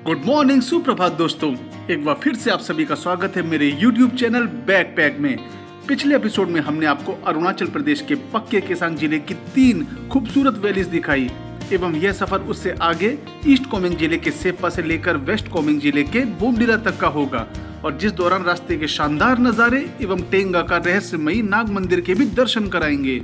Good morning, सुप्रभात दोस्तों। एक बार फिर से आप सभी का स्वागत है मेरे YouTube चैनल बैकपैक में। पिछले एपिसोड में हमने आपको अरुणाचल प्रदेश के पक्के केसांग जिले की 3 खूबसूरत वैलीज दिखाई एवं यह सफर उससे आगे ईस्ट कामेंग जिले के सेप्पा से लेकर वेस्ट कामेंग जिले के बोमडिला तक का होगा, और जिस दौरान रास्ते के शानदार नजारे एवं टेंगा का रहस्यमयी नाग मंदिर के भी दर्शन कराएंगे।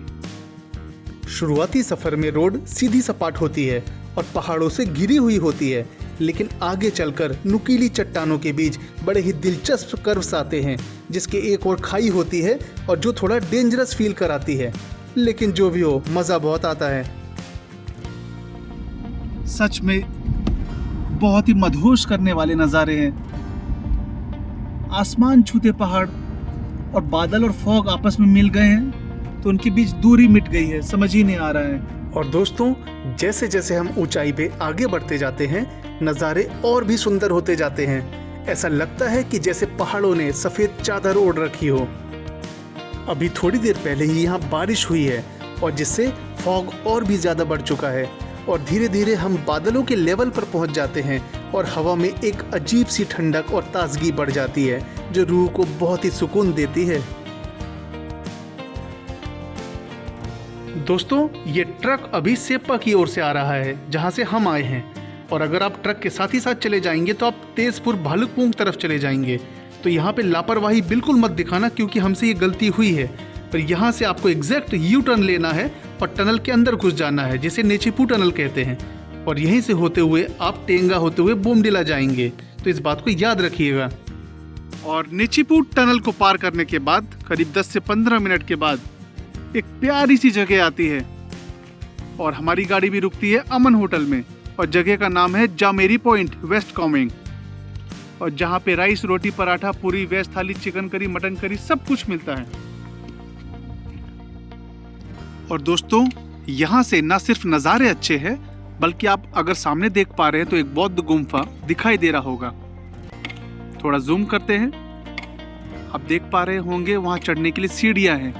शुरुआती सफर में रोड सीधी सपाट होती है और पहाड़ों से घिरी हुई होती है, लेकिन आगे चलकर नुकीली चट्टानों के बीच बड़े ही दिलचस्प कर्व्स आते हैं, जिसके एक और खाई होती है और जो थोड़ा डेंजरस फील कराती है, लेकिन जो भी हो मज़ा बहुत आता है। सच में बहुत ही मदहोश करने वाले नज़ारे हैं। आसमान छूते पहाड़ और बादल और फॉग आपस में मिल गए हैं तो उनके बीच दूरी मिट गई है, समझ ही नहीं आ रहा है। और दोस्तों, जैसे जैसे हम ऊंचाई पे आगे बढ़ते जाते हैं, नज़ारे और भी सुंदर होते जाते हैं। ऐसा लगता है कि जैसे पहाड़ों ने सफ़ेद चादर ओढ़ रखी हो। अभी थोड़ी देर पहले ही यहाँ बारिश हुई है और जिससे फॉग और भी ज़्यादा बढ़ चुका है, और धीरे धीरे हम बादलों के लेवल पर पहुँच जाते हैं और हवा में एक अजीब सी ठंडक और ताजगी बढ़ जाती है जो रूह को बहुत ही सुकून देती है। दोस्तों, ये ट्रक अभी सेप्पा की ओर से आ रहा है जहाँ से हम आए हैं, और अगर आप ट्रक के साथ ही साथ चले जाएंगे तो आप तेजपुर भालुकपोंग तरफ चले जाएंगे। तो यहाँ पे लापरवाही बिल्कुल मत दिखाना, क्योंकि हमसे ये गलती हुई है। पर यहाँ से आपको एग्जैक्ट यू टर्न लेना है और टनल के अंदर घुस जाना है, जिसे नेचीपू टनल कहते हैं, और यहीं से होते हुए आप टेंगा होते हुए बोमडिला जाएंगे। तो इस बात को याद रखिएगा। और नेचीपू टनल को पार करने के बाद करीब 10 से 15 मिनट के बाद एक प्यारी सी जगह आती है और हमारी गाड़ी भी रुकती है अमन होटल में, और जगह का नाम है जामेरी पॉइंट, वेस्ट कामेंग, और जहाँ पे राइस, रोटी, पराठा, पूरी, वेज थाली, चिकन करी, मटन करी सब कुछ मिलता है। और दोस्तों, यहाँ से न सिर्फ नज़ारे अच्छे हैं, बल्कि आप अगर सामने देख पा रहे हैं तो एक बौद्ध गुम्फा दिखाई दे रहा होगा। थोड़ा जूम करते हैं, आप देख पा रहे होंगे वहाँ चढ़ने के लिए सीढ़ियाँ हैं,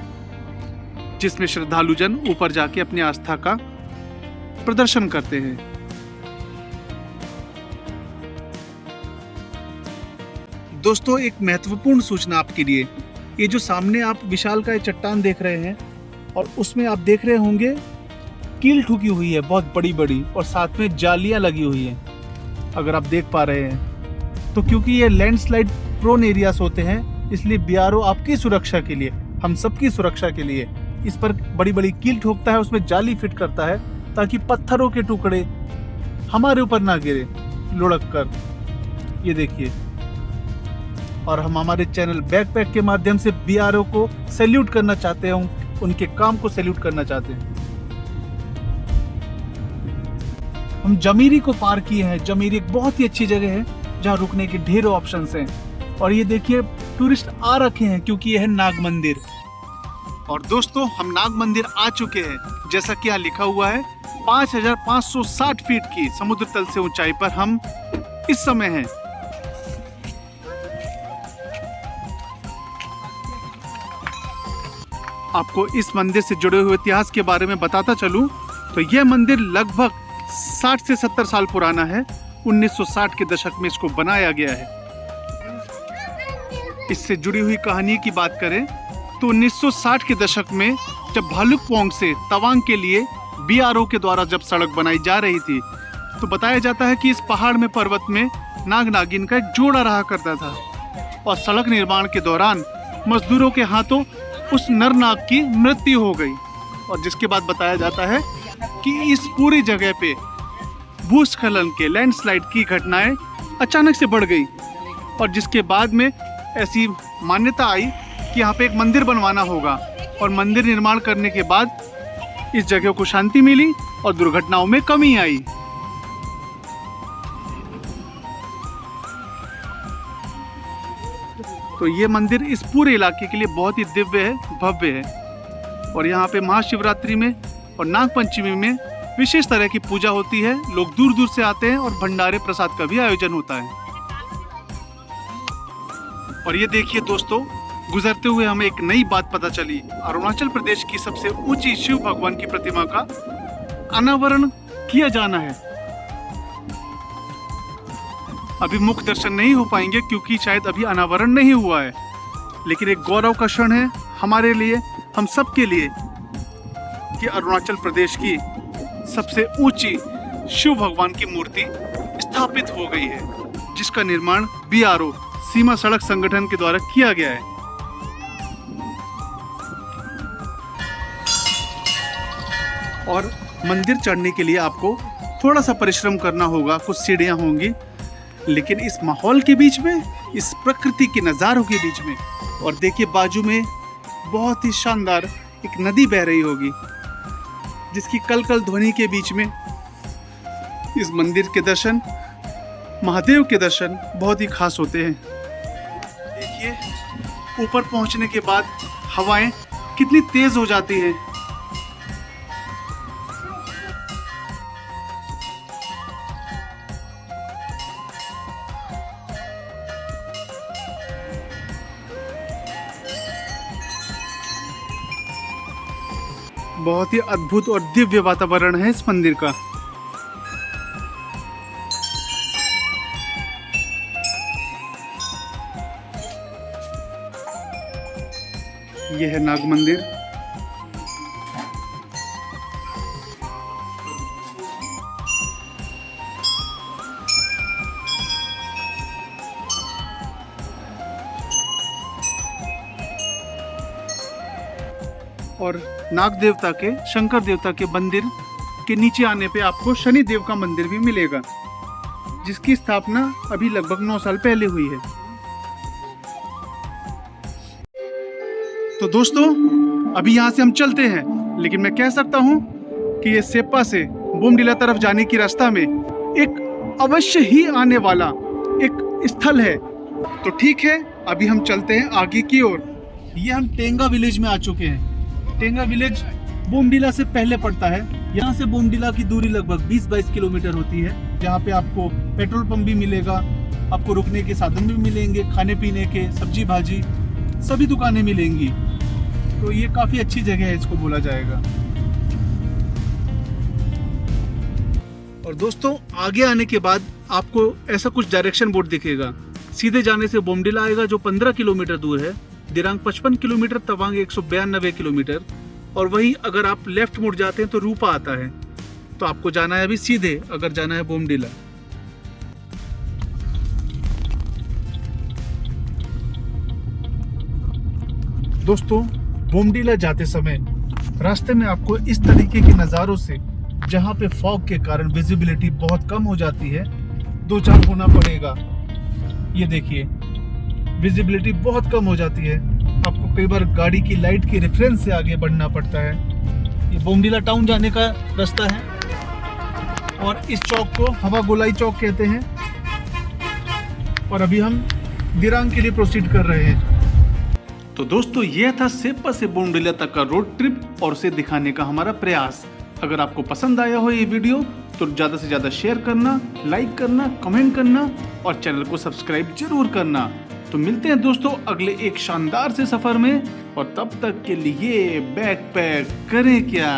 जिसमें श्रद्धालुजन ऊपर जाके अपनी आस्था का प्रदर्शन करते हैं। दोस्तों, एक महत्वपूर्ण सूचना आपके लिए, ये जो सामने आप विशाल का चट्टान देख रहे हैं और उसमें आप देख रहे होंगे कील ठुकी हुई है बहुत बड़ी बड़ी, और साथ में जालियां लगी हुई हैं, अगर आप देख पा रहे हैं तो। क्योंकि ये लैंडस्लाइड प्रोन एरियाज होते हैं, इसलिए बीआरओ आपकी सुरक्षा के लिए, हम सबकी सुरक्षा के लिए इस पर बड़ी बड़ी कील ठोकता है, उसमें जाली फिट करता है ताकि पत्थरों के टुकड़े हमारे ऊपर ना गिरे लुढ़क कर। ये देखिए, और हम हमारे चैनल बैकपैक के माध्यम से बीआरओ को सैल्यूट करना चाहते हैं, उनके काम को सैल्यूट करना चाहते हैं। हम जमीरी को पार किए हैं। जमीरी एक बहुत ही अच्छी जगह है जहाँ रुकने के ढेरों ऑप्शंस हैं, और ये देखिए टूरिस्ट आ रखे हैं क्योंकि यह है नाग मंदिर। और दोस्तों, हम नाग मंदिर आ चुके हैं। जैसा कि यहाँ लिखा हुआ है 5560 फीट की समुद्र तल से ऊंचाई पर हम इस समय हैं। आपको इस मंदिर से जुड़े हुए इतिहास के बारे में बताता चलूं तो यह मंदिर लगभग 60 से 70 साल पुराना है। 1960 के दशक में इसको बनाया गया है। इससे जुड़ी हुई कहानी की बात करें तो 1960 के दशक में जब भालुकपोंग से तवांग के लिए बीआरओ के द्वारा जब सड़क बनाई जा रही थी, तो बताया जाता है कि इस पहाड़ में पर्वत में नाग नागिन का एक जोड़ा रहा करता था, और सड़क निर्माण के दौरान मजदूरों के हाथों उस नर नाग की मृत्यु हो गई, और जिसके बाद बताया जाता है कि इस पूरी जगह पे भूस्खलन के, लैंडस्लाइड की घटनाएं अचानक से बढ़ गई, और जिसके बाद में ऐसी मान्यता आई कि यहाँ पे एक मंदिर बनवाना होगा, और मंदिर निर्माण करने के बाद इस जगह को शांति मिली और दुर्घटनाओं में कमी आई। तो ये मंदिर इस पूरे इलाके के लिए बहुत ही दिव्य है, भव्य है, और यहाँ पे महाशिवरात्रि में और नाग पंचमी में विशेष तरह की पूजा होती है। लोग दूर दूर से आते हैं और भंडारे प्रसाद का भी आयोजन होता है। और ये देखिए दोस्तों, गुजरते हुए हमें एक नई बात पता चली। अरुणाचल प्रदेश की सबसे ऊंची शिव भगवान की प्रतिमा का अनावरण किया जाना है। अभी मुख्य दर्शन नहीं हो पाएंगे क्योंकि शायद अभी अनावरण नहीं हुआ है, लेकिन एक गौरव का क्षण है हमारे लिए, हम सब के लिए, कि अरुणाचल प्रदेश की सबसे ऊंची शिव भगवान की मूर्ति स्थापित हो गई है, जिसका निर्माण BRO सीमा सड़क संगठन के द्वारा किया गया है। और मंदिर चढ़ने के लिए आपको थोड़ा सा परिश्रम करना होगा, कुछ सीढ़ियां होंगी, लेकिन इस माहौल के बीच में, इस प्रकृति के नज़ारों के बीच में, और देखिए बाजू में बहुत ही शानदार एक नदी बह रही होगी, जिसकी कलकल ध्वनि के बीच में इस मंदिर के दर्शन, महादेव के दर्शन बहुत ही खास होते हैं। देखिए ऊपर पहुंचने के बाद हवाएं कितनी तेज हो जाती हैं। बहुत ही अद्भुत और दिव्य वातावरण है इस मंदिर का। यह है नाग मंदिर। और नाग देवता के, शंकर देवता के मंदिर के नीचे आने पे आपको शनि देव का मंदिर भी मिलेगा, जिसकी स्थापना अभी लगभग 9 साल पहले हुई है। तो दोस्तों अभी यहाँ से हम चलते हैं, लेकिन मैं कह सकता हूँ कि ये सेप्पा से बोमडिला तरफ जाने की रास्ता में एक अवश्य ही आने वाला एक स्थल है। तो ठीक है, अभी हम चलते हैं आगे की ओर। ये हम टेंगा विलेज में आ चुके हैं। टेंगा विलेज बोमडिला से पहले पड़ता है। यहाँ से बोमडिला की दूरी लगभग 20-22 किलोमीटर होती है, जहाँ पे आपको पेट्रोल पंप भी मिलेगा, आपको रुकने के साधन भी मिलेंगे, खाने पीने के, सब्जी भाजी सभी दुकानें मिलेंगी। तो ये काफी अच्छी जगह है, इसको बोला जाएगा। और दोस्तों आगे आने के बाद आपको ऐसा कुछ डायरेक्शन बोर्ड दिखेगा। सीधे जाने से बोमडिला आएगा जो 15 किलोमीटर दूर है, दिरांग 55 किलोमीटर, तवांग 192 किलोमीटर, और वहीं अगर आप लेफ्ट मुड़ जाते हैं तो रूपा आता है। तो आपको जाना है अभी सीधे, अगर जाना है बोमडिला। दोस्तों बोमडिला जाते समय रास्ते में आपको इस तरीके के नज़ारों से, जहाँ पे फॉग के कारण विजिबिलिटी बहुत कम हो जाती है, दो चार होना पड़ेगा। ये देखिए विजिबिलिटी बहुत कम हो जाती है, आपको कई बार गाड़ी की लाइट के रेफरेंस से आगे बढ़ना पड़ता है। ये बोमडिला टाउन जाने का रास्ता है, और इस चौक को हवा गोलाई चौक कहते हैं। और अभी हम दिरांग के लिए प्रोसीड कर रहे हैं। तो दोस्तों यह था सेप्पा से बोमडिला तक का रोड ट्रिप और उसे दिखाने का हमारा प्रयास। अगर आपको पसंद आया हो ये वीडियो तो ज़्यादा से ज़्यादा शेयर करना, लाइक करना, कमेंट करना और चैनल को सब्सक्राइब जरूर करना। तो मिलते हैं दोस्तों अगले एक शानदार से सफ़र में, और तब तक के लिए बैग पैक करें क्या।